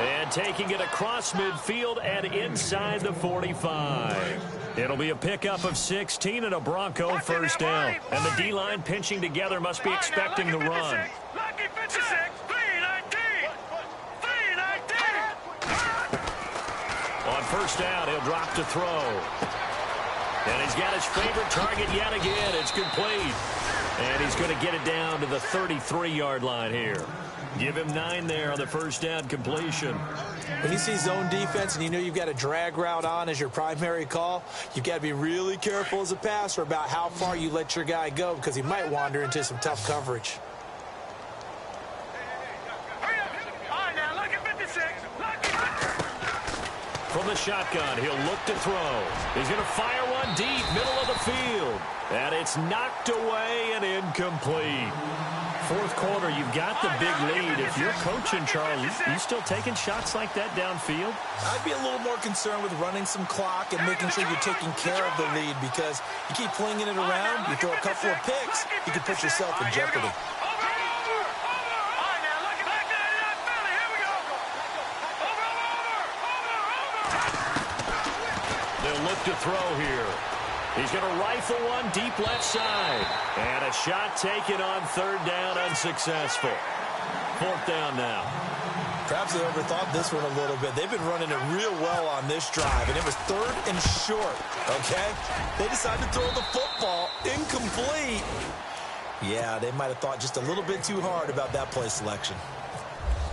Speaker 2: And taking it across midfield and inside the 45. It'll be a pickup of 16 and a Bronco 1st down. And the D-line pinching together must be expecting the run.
Speaker 4: Lucky 56, 319. 319.
Speaker 2: On 1st down, he'll drop to throw. And he's got his favorite target yet again. It's complete. And he's going to get it down to the 33-yard line here. Give him 9 there on the 1st down completion.
Speaker 3: When you see zone defense and you know you've got a drag route on as your primary call, you've got to be really careful as a passer about how far you let your guy go because he might wander into some tough coverage.
Speaker 2: From the shotgun, he'll look to throw. He's going to fire one deep, middle of the field. And it's knocked away and incomplete. 4th quarter, you've got the big lead. If you're coaching, Charles, you still taking shots like that downfield?
Speaker 3: I'd be a little more concerned with running some clock and making sure you're taking care of the lead because you keep flinging it around, you throw a couple of picks, you can put yourself in jeopardy.
Speaker 2: They'll look to throw here. He's going to rifle one deep left side. And a shot taken on 3rd down, unsuccessful. 4th down now.
Speaker 3: Perhaps they overthought this one a little bit. They've been running it real well on this drive, and it was 3rd and short, okay? They decided to throw the football incomplete. Yeah, they might have thought just a little bit too hard about that play selection.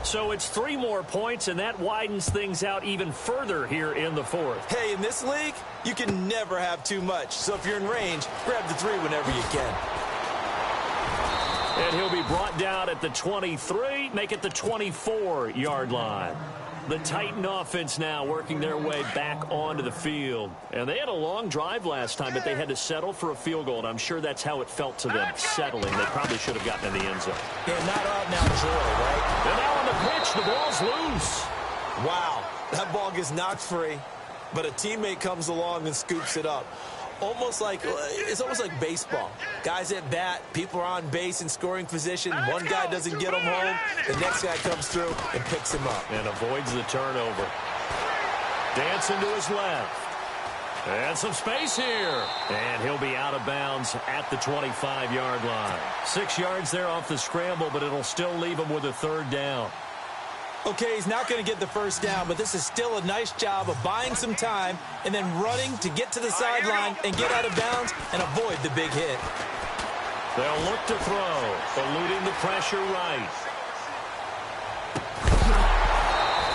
Speaker 2: So it's 3 more points, and that widens things out even further here in the 4th.
Speaker 3: Hey, in this league, you can never have too much. So if you're in range, grab the 3 whenever you can.
Speaker 2: And he'll be brought down at the 23, make it the 24-yard line. The Titan offense now working their way back onto the field. And they had a long drive last time, but they had to settle for a field goal, and I'm sure that's how it felt to them, settling. They probably should have gotten in the end zone.
Speaker 3: Yeah, not out now joy, right?
Speaker 2: And now on the pitch, the ball's loose.
Speaker 3: Wow, that ball gets knocked free, but a teammate comes along and scoops it up. It's almost like baseball. Guys at bat, people are on base in scoring position. One guy doesn't get him home. The next guy comes through and picks him up.
Speaker 2: And avoids the turnover. Dancing to his left. And some space here. And he'll be out of bounds at the 25-yard line. 6 yards there off the scramble, but it'll still leave him with a 3rd down.
Speaker 3: Okay, he's not going to get the 1st down, but this is still a nice job of buying some time and then running to get to the sideline and get out of bounds and avoid the big hit.
Speaker 2: They'll look to throw, eluding the pressure right.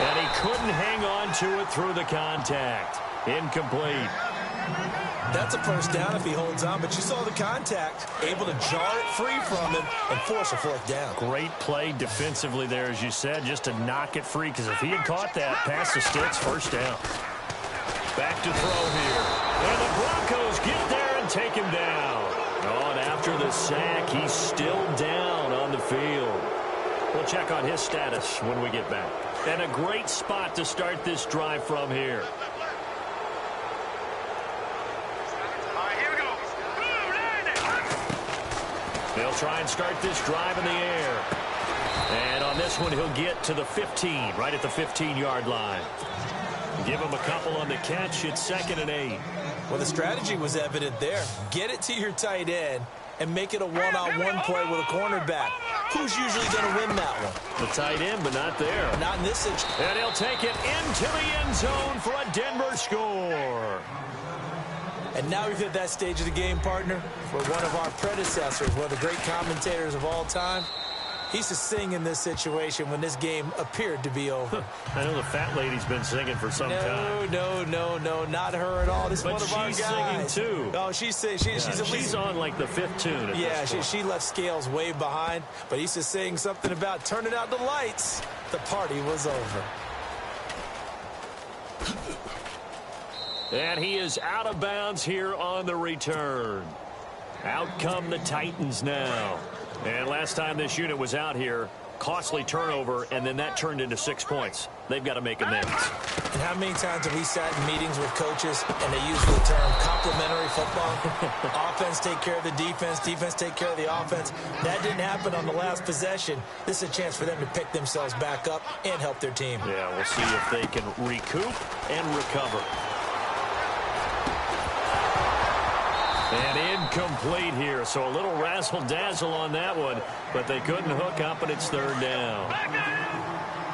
Speaker 2: And he couldn't hang on to it through the contact. Incomplete.
Speaker 3: That's a first down if he holds on, but you saw the contact. Able to jar it free from him and force a fourth down.
Speaker 2: Great play defensively there, as you said, just to knock it free, because if he had caught that, past the sticks, first down. Back to throw here. And the Broncos get there and take him down. Oh, and after the sack, he's still down on the field. We'll check on his status when we get back. And a great spot to start this drive from here. They'll try and start this drive in the air. And on this one, he'll get to the 15, right at the 15-yard line. Give him a couple on the catch. It's 2nd and 8.
Speaker 3: Well, the strategy was evident there. Get it to your tight end and make it a one-on-one play with a cornerback. Who's usually going to win that one?
Speaker 2: The tight end, but not there.
Speaker 3: Not in this situation.
Speaker 2: And he'll take it into the end zone for a Denver score.
Speaker 3: And now we've hit that stage of the game, partner, where one of our predecessors, one of the great commentators of all time, he used to sing in this situation when this game appeared to be over.
Speaker 2: I know the fat lady's been singing for some time.
Speaker 3: No, not her at all. This is one of our guys.
Speaker 2: But she's singing, too.
Speaker 3: Oh, she's at least...
Speaker 2: She's on, like, the 5th tune at this point.
Speaker 3: She left Scales way behind, but he used to sing something about turning out the lights. The party was over.
Speaker 2: And he is out of bounds here on the return. Out come the Titans now. And last time this unit was out here, costly turnover, and then that turned into 6 points. They've got to make amends.
Speaker 3: And how many times have we sat in meetings with coaches and they use the term complementary football? Offense take care of the defense, defense take care of the offense. That didn't happen on the last possession. This is a chance for them to pick themselves back up and help their team.
Speaker 2: Yeah, we'll see if they can recoup and recover. And incomplete here, so a little razzle-dazzle on that one, but they couldn't hook up, and it's 3rd down.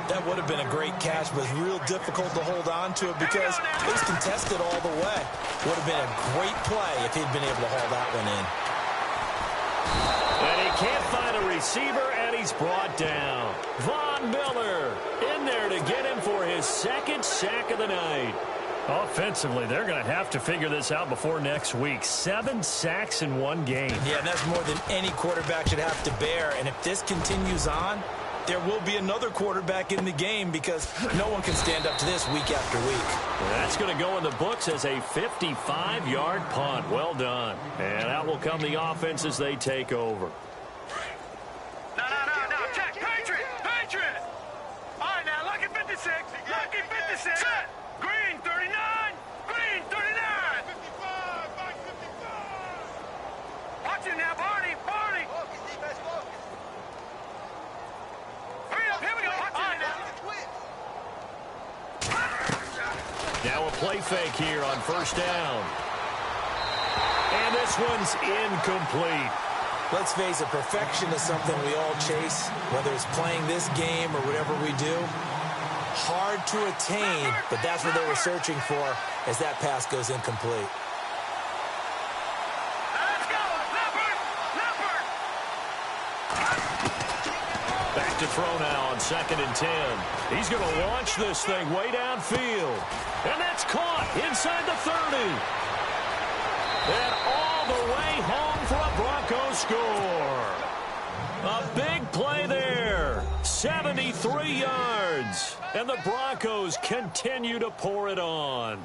Speaker 3: That would have been a great catch, but it's real difficult to hold on to it because it was contested all the way. Would have been a great play if he'd been able to haul that one in.
Speaker 2: And he can't find a receiver, and he's brought down. Von Miller in there to get him for his 2nd sack of the night. Offensively, they're going to have to figure this out before next week. 7 sacks in one game.
Speaker 3: Yeah, and that's more than any quarterback should have to bear. And if this continues on, there will be another quarterback in the game because no one can stand up to this week after week.
Speaker 2: That's going to go in the books as a 55-yard punt. Well done. And out will come the offense as they take over.
Speaker 4: No. Check. Patriot. All right, now, lucky 56. Lucky 56. Set. Green 39. Green 39. 55. Back 55. Watch it now, Barney. Hurry up. Here we go. All right, now.
Speaker 2: Now a play fake here on 1st down. And this one's incomplete.
Speaker 3: Let's face it, perfection is something we all chase, whether it's playing this game or whatever we do. Hard to attain, but that's what they were searching for as that pass goes incomplete.
Speaker 4: Let's go. Leopard.
Speaker 2: Back to throw now on 2nd and 10. He's going to launch this thing way downfield. And that's caught inside the 30. And all the way home for a Broncos score. A big play there. 73 yards. And the Broncos continue to pour it on.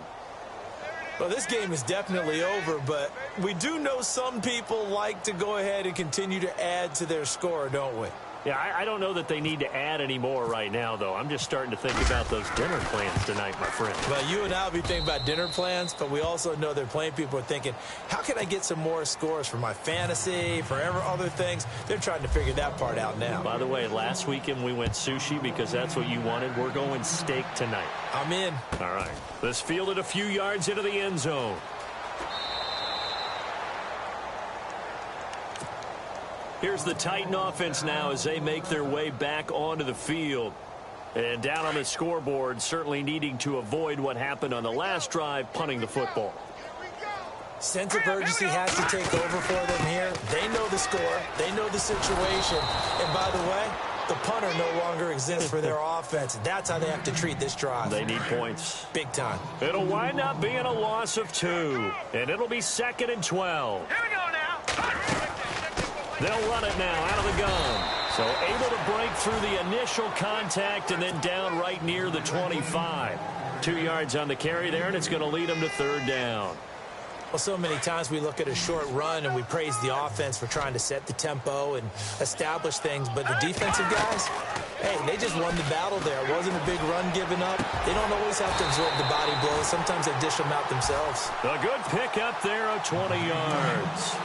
Speaker 3: Well, this game is definitely over, but we do know some people like to go ahead and continue to add to their score, don't we?
Speaker 2: Yeah, I don't know that they need to add any more right now, though. I'm just starting to think about those dinner plans tonight, my friend.
Speaker 3: Well, you and I will be thinking about dinner plans, but we also know they're playing people are thinking, how can I get some more scores for my fantasy, for other things? They're trying to figure that part out now.
Speaker 2: By the way, last weekend we went sushi because that's what you wanted. We're going steak tonight.
Speaker 3: I'm in.
Speaker 2: All right. This fielded a few yards into the end zone. Here's the Titan offense now as they make their way back onto the field. And down on the scoreboard, certainly needing to avoid what happened on the last drive, punting the football.
Speaker 3: Sense of urgency has to take over for them here. They know the score. They know the situation. And by the way, The punter no longer exists for their offense. That's how they have to treat this drive.
Speaker 2: They need points.
Speaker 3: Big time.
Speaker 2: It'll wind up being a loss of 2, and it'll be 2nd and 12.
Speaker 4: Here we go now.
Speaker 2: They'll run it now out of the gun. So able to break through the initial contact and then down right near the 25. 2 yards on the carry there, and it's going to lead them to 3rd down.
Speaker 3: Well, so many times we look at a short run and we praise the offense for trying to set the tempo and establish things, but the defensive guys, hey, they just won the battle there. It wasn't a big run given up. They don't always have to absorb the body blows. Sometimes they dish them out themselves.
Speaker 2: A good pickup there of 20 yards.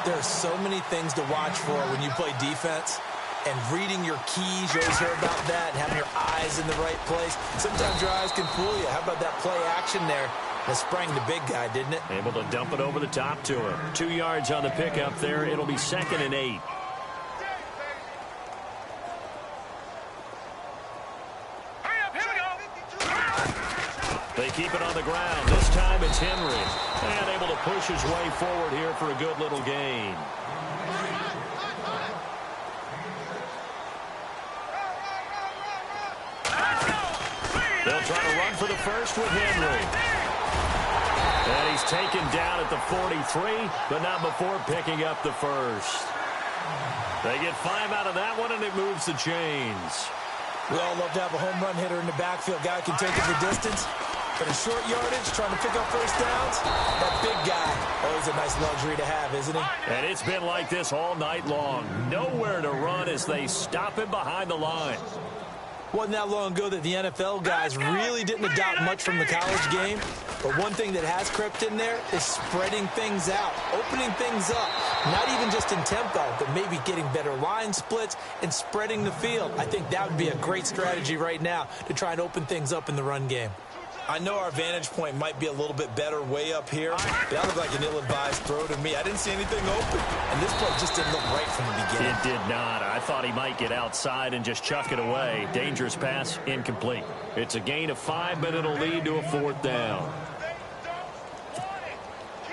Speaker 3: There are so many things to watch for when you play defense. And reading your keys, you always hear about that, and having your eyes in the right place. Sometimes your eyes can fool you. How about that play action there? That sprang the big guy, didn't it?
Speaker 2: Able to dump it over the top to him. 2 yards on the pickup there. It'll be 2nd and 8.
Speaker 4: Hurry up, here we go.
Speaker 2: They keep it on the ground. This time it's Henry. And able to push his way forward here for a good little gain. They'll try to run for the first with Henry. And he's taken down at the 43, but not before picking up the first. They get 5 out of that one, and it moves the chains.
Speaker 3: We all love to have a home run hitter in the backfield. Guy can take it the distance. But in short yardage, trying to pick up first downs, that big guy, always a nice luxury to have, isn't he?
Speaker 2: And it's been like this all night long. Nowhere to run as they stop him behind the line.
Speaker 3: Wasn't that long ago that the NFL guys really didn't adopt much from the college game. But one thing that has crept in there is spreading things out, opening things up. Not even just in tempo, but maybe getting better line splits and spreading the field. I think that would be a great strategy right now to try and open things up in the run game. I know our vantage point might be a little bit better way up here. That looked like an ill-advised throw to me. I didn't see anything open. And this play just didn't look right from the beginning.
Speaker 2: It did not. I thought he might get outside and just chuck it away. Dangerous pass, incomplete. It's a gain of 5, but it'll lead to a 4th down.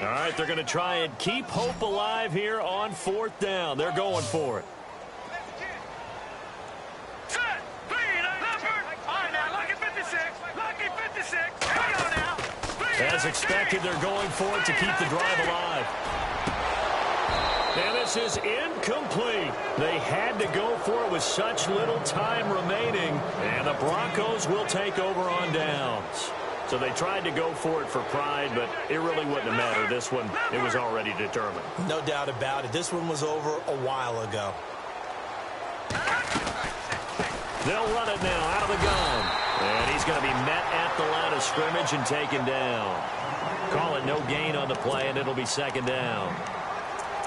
Speaker 2: All right, they're going to try and keep hope alive here on 4th down. They're going for it. As expected, they're going for it to keep the drive alive. And this is incomplete. They had to go for it with such little time remaining. And the Broncos will take over on downs. So they tried to go for it for pride, but it really wouldn't have mattered. This one, it was already determined.
Speaker 3: No doubt about it. This one was over a while ago.
Speaker 2: They'll run it now out of the gun. And he's going to be met at the line of scrimmage and taken down. Call it no gain on the play, and it'll be 2nd down.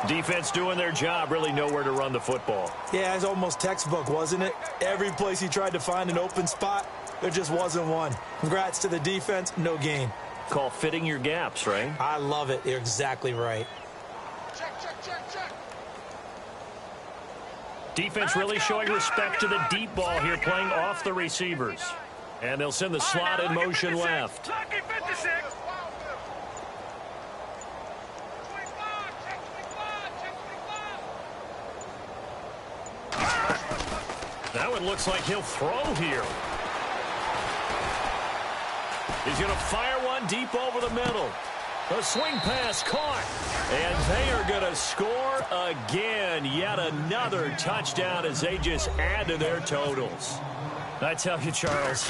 Speaker 2: Defense doing their job, really nowhere to run the football.
Speaker 3: Yeah, it's almost textbook, wasn't it? Every place he tried to find an open spot, there just wasn't one. Congrats to the defense, no gain.
Speaker 2: Call fitting your gaps, right?
Speaker 3: I love it. You're exactly right.
Speaker 2: Defense really showing respect to the deep ball here, playing off the receivers. And they'll send the slot in motion left. That one looks like he'll throw here. He's going to fire one deep over the middle. A swing pass caught. And they are going to score again. Yet another touchdown as they just add to their totals. I tell you, Charles,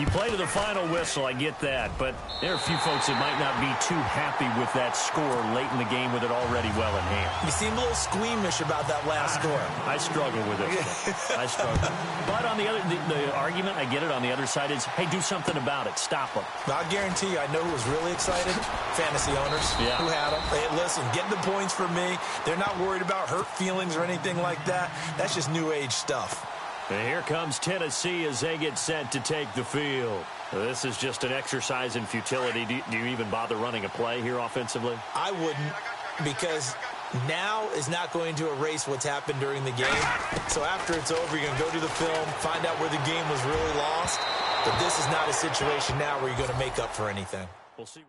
Speaker 2: you play to the final whistle, I get that. But there are a few folks that might not be too happy with that score late in the game with it already well in hand.
Speaker 3: You seem a little squeamish about that last score.
Speaker 2: I struggle with it. I struggle. But on the other, the argument, I get it, on the other side is, hey, do something about it. Stop them.
Speaker 3: I guarantee you, I know who was really excited. Fantasy owners who had them. Hey, listen, get the points for me. They're not worried about hurt feelings or anything like that. That's just new age stuff.
Speaker 2: And here comes Tennessee as they get set to take the field. This is just an exercise in futility. Do you even bother running a play here offensively?
Speaker 3: I wouldn't, because now is not going to erase what's happened during the game. So after it's over, you're going to go to the film, find out where the game was really lost. But this is not a situation now where you're going to make up for anything.
Speaker 2: We'll see.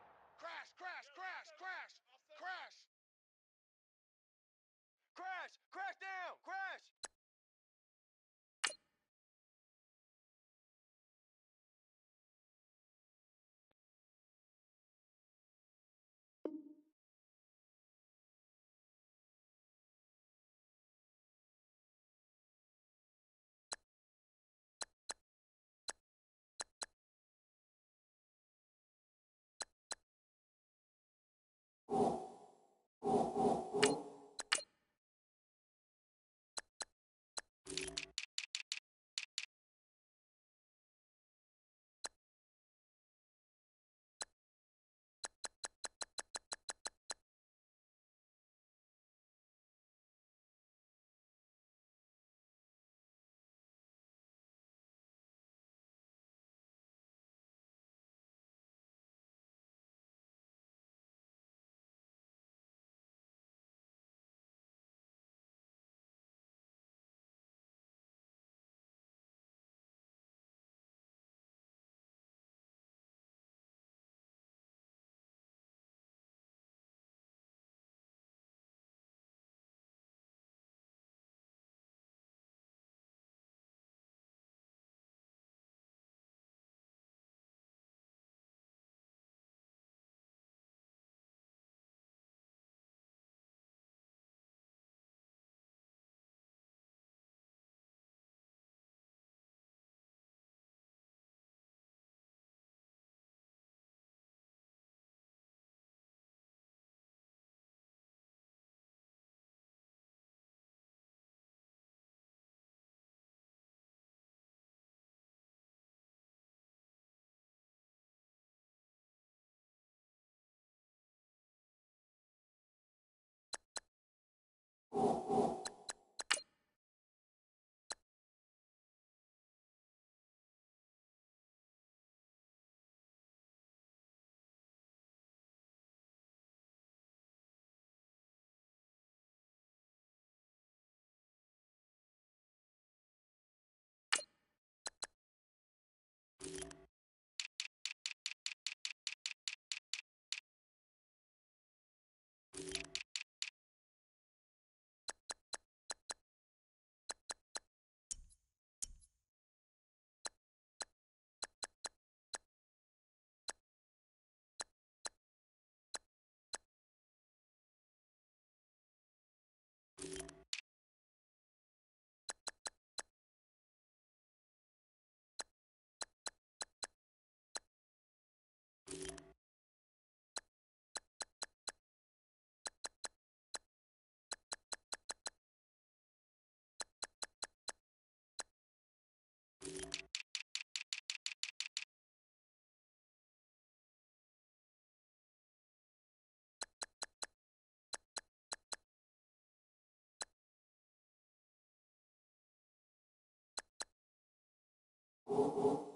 Speaker 5: you